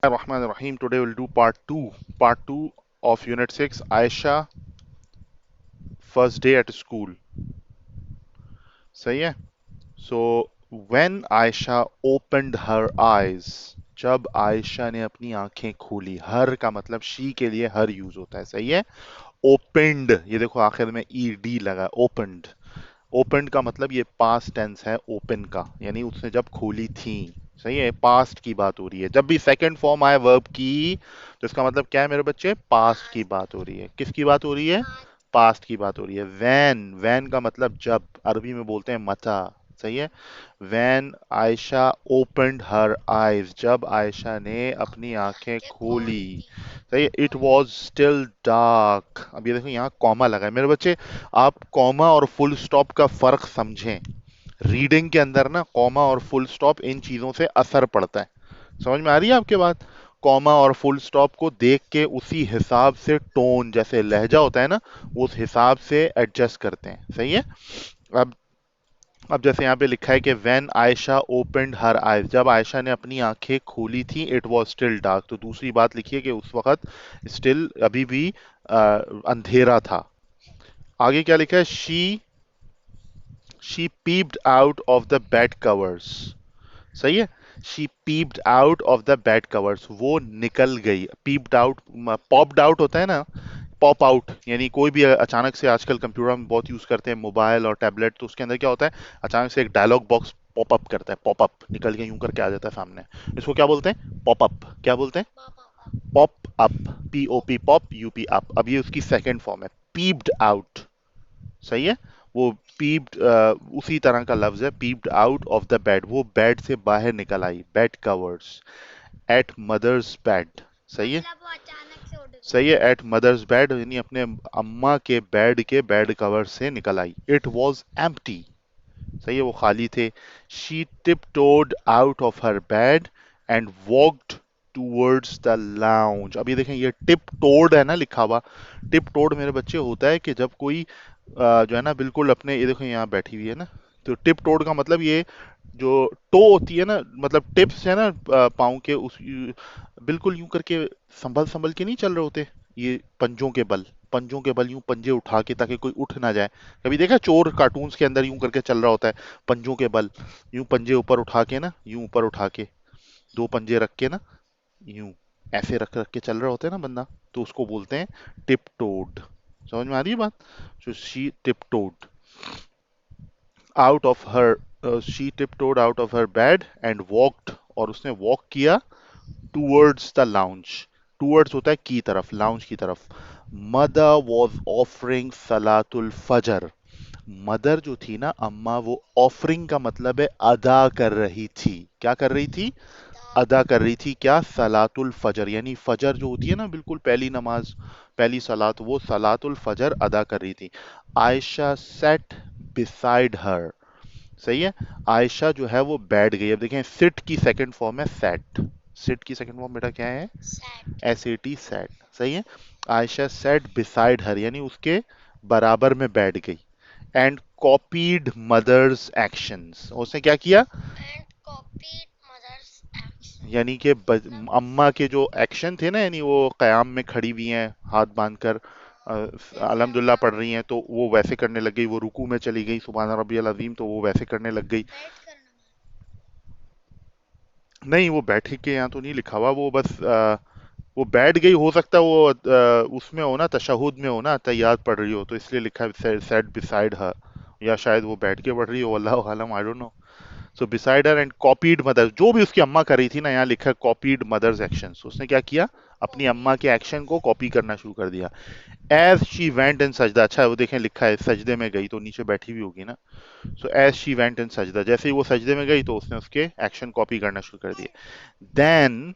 Rahman Rahim. Today we'll do part two of Unit 6, Aisha, first day at school. सही है? So, when Aisha opened her eyes, जब आयशा ने अपनी आंखें खोली, हर का मतलब शी के लिए हर यूज होता है, सही है? ओपेंड, ये देखो आखिर में ई डी लगा, ओपेंड। ओपेंड का मतलब ये पास्ट टेंस है ओपन का, यानी उसने जब खोली थी। सही है, पास्ट की बात हो रही है। जब भी सेकंड फॉर्म आए वर्ब की, तो इसका मतलब क्या है मेरे बच्चे? पास्ट की बात हो रही है। किसकी बात हो रही है? पास्ट की बात हो रही है। वैन, वैन का मतलब जब, अरबी में बोलते हैं मता। सही है। When Ayesha opened her eyes, जब आयशा ने अपनी आंखें खोली। सही है। इट वॉज स्टिल डार्क, अब ये देखो यहाँ कॉमा लगा है मेरे बच्चे। आप कॉमा और फुल स्टॉप का फर्क समझें। रीडिंग के अंदर ना कॉमा और फुल स्टॉप, इन चीजों से असर पड़ता है। समझ में आ रही है आपके बात? कॉमा और फुल स्टॉप को देख के उसी हिसाब से टोन, जैसे लहजा होता है ना, उस हिसाब से एडजस्ट करते हैं। सही है। अब अब जैसे यहाँ पे लिखा है कि when Ayesha opened her eyes, जब आयशा ने अपनी आंखें खोली थी, इट वाज स्टिल डार्क, तो दूसरी बात लिखिए कि उस वक्त स्टिल, अभी भी अंधेरा था। आगे क्या लिखा है? She peeped out of the bed covers. सही है। She peeped out of the bed covers, वो निकल गई। पीप्ड आउट, पॉप्ड आउट होता है ना, पॉप आउट, यानी कोई भी अचानक से, आजकल कंप्यूटर में बहुत यूज करते हैं मोबाइल और टैबलेट, तो उसके अंदर क्या होता है, अचानक से एक डायलॉग बॉक्स पॉप अप करता है, पॉप अप निकल के यूं करके आ जाता है सामने। इसको क्या बोलते हैं? Pop up. क्या बोलते हैं? Pop up. P O P, pop, U P up. अब ये उसकी सेकेंड फॉर्म है, पीप्ड आउट। सही है। वो पीप्ड, उसी तरह का लफ्ज है, peeped out of the bed, वो बेड से बाहर निकल आई। Bed covers, at mother's bed. सही है। सही है, एट मदर्स बेड, यानी अपने अम्मा के बेड कवर से निकल आई। It was empty. सही है, वो खाली थे। She tiptoed out of her bed and walked towards the lounge. अब ये देखें, ये टिप टोड है ना लिखा हुआ। टिप टोड मेरे बच्चे होता है कि जब कोई जो है ना, बिल्कुल अपने, ये देखो यहाँ बैठी हुई है ना, तो टिप टोड का मतलब ये, जो टो होती है ना, मतलब टिप्स है ना, पाँव के, उस बिल्कुल यूं करके संभल संभल के नहीं चल रहे होते, ये पंजों के बल, पंजों के बल यूं पंजे उठा के, ताकि कोई उठ ना जाए। कभी देखा चोर कार्टून्स के अंदर यूं करके चल रहा होता है, पंजों के बल, यूं पंजे ऊपर उठा के ना, यूं ऊपर उठा के, दो पंजे रख के ना, यूं ऐसे रख रख के चल रहा होता है ना बंदा, तो उसको बोलते हैं टिप टोड। समझ में आ रही है बात? So she tiptoed out of her, she tiptoed out of her bed and walked, और उसने वॉक किया टूवर्ड्स द लाउंज। टूवर्ड्स होता है की तरफ, लाउंज की तरफ। मदर वॉज ऑफरिंग सलातुल फजर। मदर जो थी ना, अम्मा, वो ऑफरिंग का मतलब है अदा कर रही थी। क्या कर रही थी? अदा कर रही थी। क्या? सलातुल फजर, यानी फजर जो होती है ना, बिल्कुल पहली नमाज, पहली सलात, वो सलातुल फजर अदा कर रही थी। Ayesha set beside her. सही है। आयशा जो है वो बैठ गई। अब देखें, सिट की सेकंड फॉर्म है सेट। सिट की सेकंड फॉर्म बेटा क्या है? S A T, set. सही है। आयशा सेट बिसाइड हर, यानी उसके बराबर में बैठ गई। एंड कॉपीड मदर्स एक्शंस, उसने क्या किया? यानी कि अम्मा के जो एक्शन थे ना, यानी वो कयाम में खड़ी हुई हैं हाथ बांधकर, अल्हम्दुलिल्लाह पढ़ रही हैं, तो वो वैसे करने लग गई। वो रुकू में चली गई, सुबहान रब्बियल अजीम, तो वो वैसे करने लग गई। नहीं, वो बैठ के यहाँ तो नहीं लिखा हुआ, वो बस वो बैठ गई। हो सकता है वो उसमें हो ना, तशहुद में हो ना, तैयार पढ़ रही हो, तो इसलिए लिखा है सेट बिसाइड हर, या शायद वो बैठ के पढ़ रही हो, अल्लाह आलम, I don't know. So beside her and copied mother, जो भी उसकी अम्मा कर रही थी ना, यहाँ लिखा है कॉपीड मदर्स एक्शन, उसने क्या किया? अपनी अम्मा के एक्शन को कॉपी करना शुरू कर दिया। एज शी वेंट इन सजदा, अच्छा वो देखें लिखा है सजदे में गई, तो नीचे बैठी हुई होगी ना। So as she went in सजदा, जैसे ही वो सजदे में गई, तो उसने उसके एक्शन कॉपी करना शुरू कर दिए। Then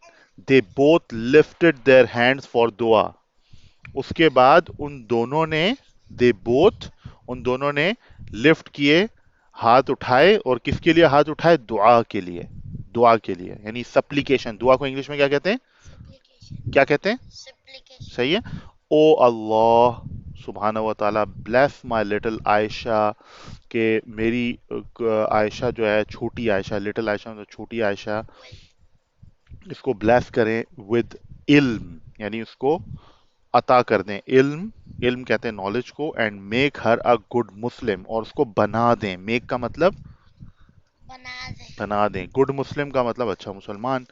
they both lifted their hands for दुआ। उसके बाद उन दोनों ने, दे बोथ, उन दोनों ने लिफ्ट किए, हाथ उठाए, और किसके लिए हाथ उठाए? दुआ के लिए। दुआ के लिए, यानी सप्लीकेशन। दुआ को इंग्लिश में क्या कहते हैं? क्या कहते हैं? सही है। ओ अल्लाह सुबहान व ताला, ब्लेस माई लिटिल आयशा, के मेरी आयशा जो है, छोटी आयशा, लिटिल आयशा मतलब छोटी आयशा, इसको ब्लेस करें विद इल्म, यानी उसको अता कर दें इल्म, इल्म कहते हैं नॉलेज को, and make her a good Muslim, और उसको बना दें, मेक का मतलब बना दें, गुड मुस्लिम का मतलब अच्छा मुसलमान।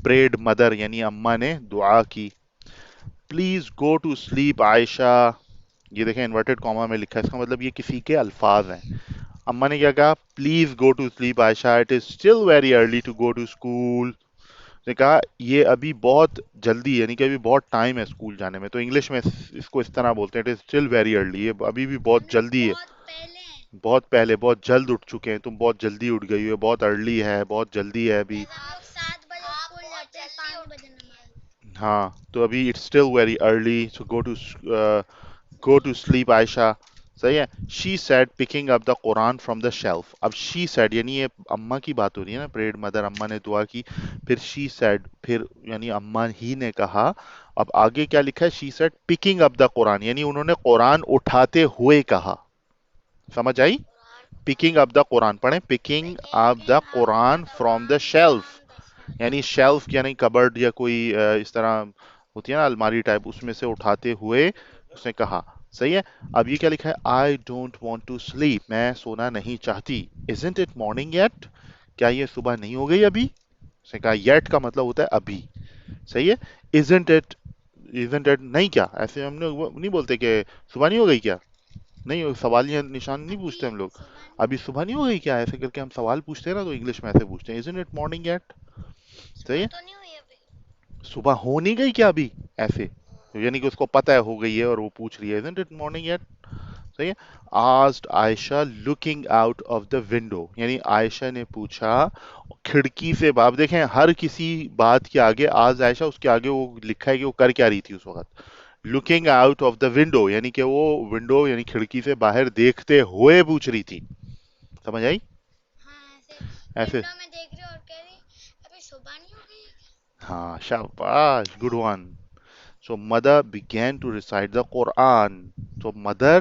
प्रेड मदर यानी अम्मा ने दुआ की। Please go to sleep Ayesha, ये देखें इन्वर्टेड कॉमा में लिखा है, इसका मतलब ये किसी के अल्फाज हैं। अम्मा ने क्या कहा, please go to sleep Ayesha, it is still very early to go to school. ने कहा ये अभी बहुत जल्दी, यानी कि अभी बहुत टाइम है स्कूल जाने में, तो इंग्लिश में इसको इस तरह बोलते हैं, it is still very early, ये अभी भी बहुत जल्दी है, बहुत पहले, बहुत जल्द उठ चुके हैं तुम, बहुत जल्दी उठ गई हो, बहुत अर्ली है, बहुत जल्दी है अभी। हाँ, तो अभी it's still very early, so go to sleep Ayesha. सही है। She said picking up the Quran from the shelf, अब शी सेड यानी ये अम्मा की बात हो रही है ना, प्रेड मदर, अम्मा ने दुआ की, फिर शी सेड, फिर यानी अम्मा ही ने कहा। अब आगे क्या लिखा है, she said picking up the Quran, यानी उन्होंने कुरान उठाते हुए कहा। समझ आई? पिकिंग अप द कुरान पढ़े, picking up the Quran from the shelf, यानी शेल्फ यानी कबर्ड या कोई इस तरह होती है ना अलमारी टाइप, उसमें से उठाते हुए उसने कहा। सही है। अब ये क्या लिखा है, I don't want to sleep, मैं सोना नहीं चाहती। इजंट इट मॉर्निंग येट, क्या ये सुबह नहीं हो गई अभी? उसने कहा येट का मतलब होता है अभी। सही है। इजंट इट, इजंट इट नहीं क्या, ऐसे हम लोग नहीं बोलते कि सुबह नहीं हो गई क्या, नहीं सवालिया निशान नहीं पूछते हम लोग, अभी सुबह नहीं हो गई क्या, ऐसे करके हम सवाल पूछते हैं ना, तो इंग्लिश में ऐसे पूछते हैं, इजंट इट मॉर्निंग येट। सही है। सुबह हो नहीं गई क्या अभी, ऐसे, तो यानी कि उसको पता है हो गई है और वो पूछ रही है इजंट इट मॉर्निंग येट। सही है। Asked Ayesha looking out of the window, यानी आयशा ने पूछा खिड़की से, बाप देखें हर किसी बात के आगे आज आयशा, उसके आगे वो लिखा है कि वो कर क्या रही थी उस वक्त। Looking out of the window यानी कि वो विंडो यानी खिड़की से बाहर देखते हुए पूछ रही थी। समझ आई? ऐसे, हाँ शाबाश, good one. So mother began to recite the Quran. So mother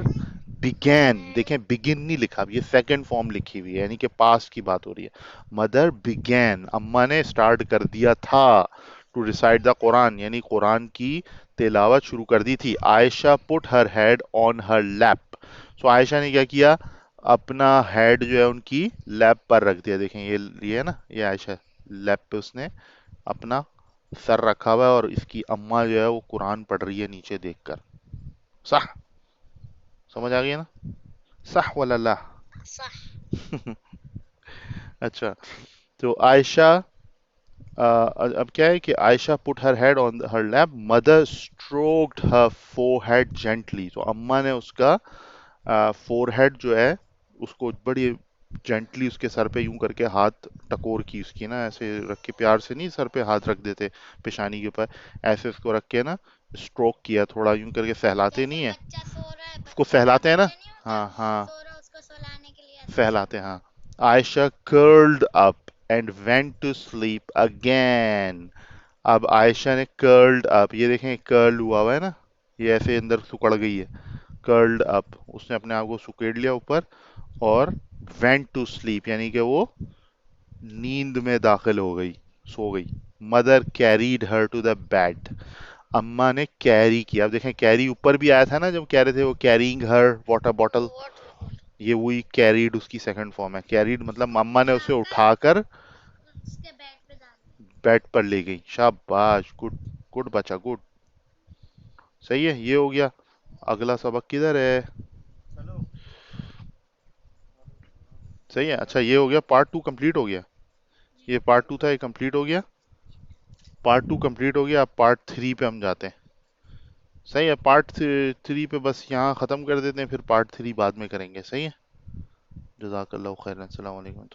began, देखें begin नहीं लिखा, अब ये सेकंड फॉर्म लिखी हुई है, यानी कि पास्ट की बात हो रही है। मदर began, अम्मा ने स्टार्ट कर दिया था, टू रिसाइट द कुरान, यानी कुरान की तिलावत शुरू कर दी थी। Aisha put her head on her lap, so Aisha ने क्या किया, अपना हेड जो है उनकी लैप पर रख दिया। देखें ये है ना, ये आयशा लैप पे उसने अपना सर रखा हुआ है, और इसकी अम्मा जो है वो कुरान पढ़ रही है नीचे देखकर। सह, समझ आ गया ना? सह वल्लाह। अच्छा, तो आयशा, अब क्या है कि Ayesha put her head on her lap, mother stroked her forehead gently, तो अम्मा ने उसका फोरहेड जो है उसको बड़ी जेंटली उसके सर पे यूं करके हाथ टकोर की उसकी ना, ऐसे रख के प्यार से, नहीं सर पे हाथ रख देते पेशानी के ऊपर, ऐसे उसको रख के ना स्ट्रोक किया, थोड़ा यूं करके सहलाते नहीं है, उसको सहलाते हैं ना, हाँ हाँ, सहलाते हैं हाँ। Ayesha curled up and went to sleep again, अब आयशा ने कर्ल्ड अप, ये देखें कर्ल हुआ हुआ है ना, ये ऐसे अंदर सुकड़ गई है, कर्ल्ड अप, उसने अपने आप को सुकेड़ लिया ऊपर, और वेंट टू स्लीप यानी कि वो नींद में दाखिल हो गई, सो गई। Mother carried her to the bed, अम्मा ने कैरी किया, अब देखें कैरी ऊपर भी आया था ना जब कह रहे थे वो कैरिंग हर वाटर बॉटल, ये वही कैरीड उसकी सेकंड फॉर्म है, कैरीड मतलब अम्मा ने उसे उठाकर बेड पर ले गई। शाबाश, गुड, गुड बच्चा, गुड। सही है, ये हो गया। अगला सबक किधर है? सही है। अच्छा ये हो गया, पार्ट टू कंप्लीट हो गया, ये पार्ट टू था, ये कंप्लीट हो गया, पार्ट टू कंप्लीट हो गया। अब पार्ट थ्री पे हम जाते हैं। सही है, पार्ट थ्री पे बस यहाँ ख़त्म कर देते हैं, फिर पार्ट थ्री बाद में करेंगे। सही है। जज़ाकल्लाहु खैरन, अस्सलाम वालेकुम।